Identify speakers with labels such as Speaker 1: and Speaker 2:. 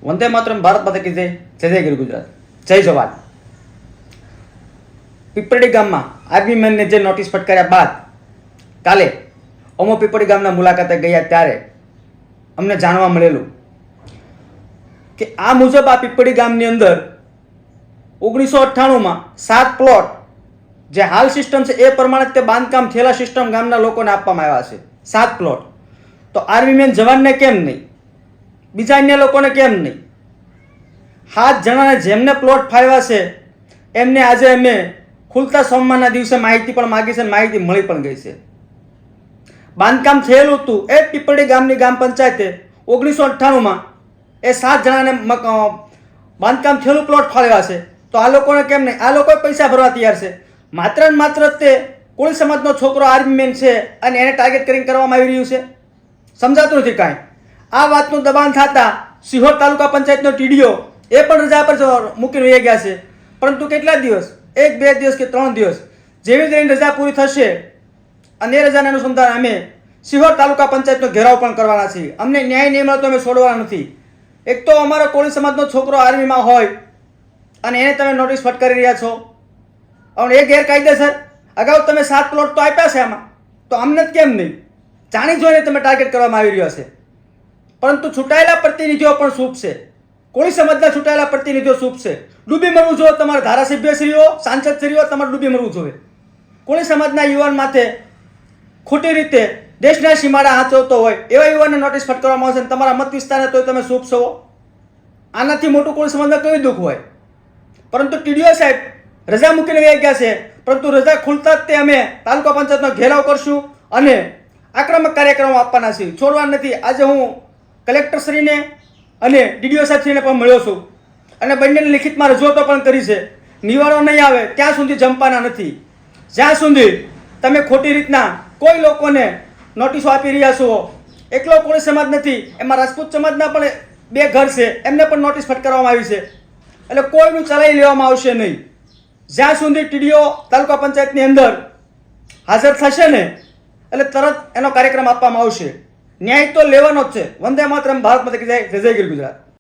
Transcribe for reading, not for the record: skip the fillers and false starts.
Speaker 1: વંદે માતરમ, ભારત માતા કી જય, જય જય ગીર ગુજરાત, જય જવાન. પીપળી ગામમાં આર્મી મેનને જે નોટિસ ફટકાર્યા બાદ કાલે અમો પીપળી ગામના મુલાકાતે ગયા ત્યારે અમને જાણવા મળેલું કે આ મુજબ આ પીપળી ગામની અંદર 1998માં 7 પ્લોટ જે હાલ સિસ્ટમ છે એ પ્રમાણે તે બાંધકામ થયેલા સિસ્ટમ ગામના લોકોને આપવામાં આવ્યા છે. 7 પ્લોટ. તો આર્મી મેન જવાનને કેમ નહીં, બીજા અન્ય લોકોને કેમ નહીં? 7 જણાને જેમને પ્લોટ ફાવ્યા છે એમને આજે અમે ખુલતા સોમવારના દિવસે માહિતી પણ માગી છે, માહિતી મળી પણ ગઈ છે. બાંધકામ થયેલું હતું એ પીપળી ગામની ગ્રામ પંચાયતે 1998માં એ 7 જણાને બાંધકામ થયેલું પ્લોટ ફાળવ્યા છે. તો આ લોકોને કેમ નહીં? આ લોકો પૈસા ભરવા તૈયાર છે. માત્ર ને માત્ર તે કોળી સમાજનો છોકરો આર્મી મેન છે અને એને ટાર્ગેટ કરીને કરવામાં આવી રહ્યું છે. સમજાતું નથી કાંઈ. આ વાતનું દબાણ થતા સિહોર તાલુકા પંચાયતનો ટીડીઓ એ પણ રજા પર મૂકીને વહી ગયા છે. પરંતુ કેટલા દિવસ, 1-2 દિવસ કે 3 દિવસ જેવી કરીને રજા પૂરી થશે અને એ રજાના અનુસંધાને અમે સિહોર તાલુકા પંચાયતનો ઘેરાવ પણ કરવાના છીએ. અમને ન્યાય નહીં મળે તો અમે છોડવાના નથી. એક તો અમારો કોળી સમાજનો છોકરો આર્મીમાં હોય અને એને તમે નોટિસ ફટકારી રહ્યા છો અને એ ગેરકાયદેસર. અગાઉ તમે 7 પ્લોટ તો આપ્યા છે આમાં, તો અમને જ કેમ નહીં? જાણી જોઈને તમે ટાર્ગેટ કરવામાં આવી રહ્યા છે. પરંતુ છૂટાયેલા પ્રતિનિધિઓ પણ સૂપ છે. કોળી સમાજના છૂટાયેલા પ્રતિનિધિઓ સૂપ છે. ડૂબી મરવું જોઈએ તમારા ધારાસભ્યશ્રીઓ, સાંસદશ્રીઓ, તમારે ડૂબી મરવું જોઈએ. કોળી સમાજના યુવાન માથે ખોટી રીતે દેશના સીમાડા હાંચવતો હોય એવા યુવાનને નોટિસ ફટકારવામાં આવશે. તમારા મત વિસ્તારને તોય તમે સૂપ છો. આનાથી મોટું કોળી સમાજમાં કયું દુઃખ હોય? પરંતુ ટીડીઓ સાહેબ રજા મૂકીને વહી ગયા છે. પરંતુ રજા ખુલતા જ તે અમે તાલુકા પંચાયતનો ઘેરાવ કરશું અને આક્રમક કાર્યક્રમો આપવાના છીએ, છોડવા નથી. આજે હું કલેક્ટરશ્રીને અને ડીડીઓ સાહેબશ્રીને પણ મળ્યો છું અને બંનેને લિખિતમાં રજૂઆતો પણ કરી છે. નિવારો નહીં આવે ત્યાં સુધી જંપવાના નથી. જ્યાં સુધી તમે ખોટી રીતના કોઈ લોકોને નોટિસો આપી રહ્યા છો. એકલો કોળી સમાજ નથી, એમાં રાજપૂત સમાજના પણ 2 ઘર છે, એમને પણ નોટિસ ફટકારવામાં આવી છે. એટલે કોઈનું ચલાવી લેવામાં આવશે નહીં. જ્યાં સુધી ટીડીઓ તાલુકા પંચાયતની અંદર હાજર થશે ને એટલે તરત એનો કાર્યક્રમ આપવામાં આવશે. ન્યાય તો લેવાનો જ છે. વંદે માતરમ, ભારત માતા કી જય, જય જય ગીર ગુજરાત.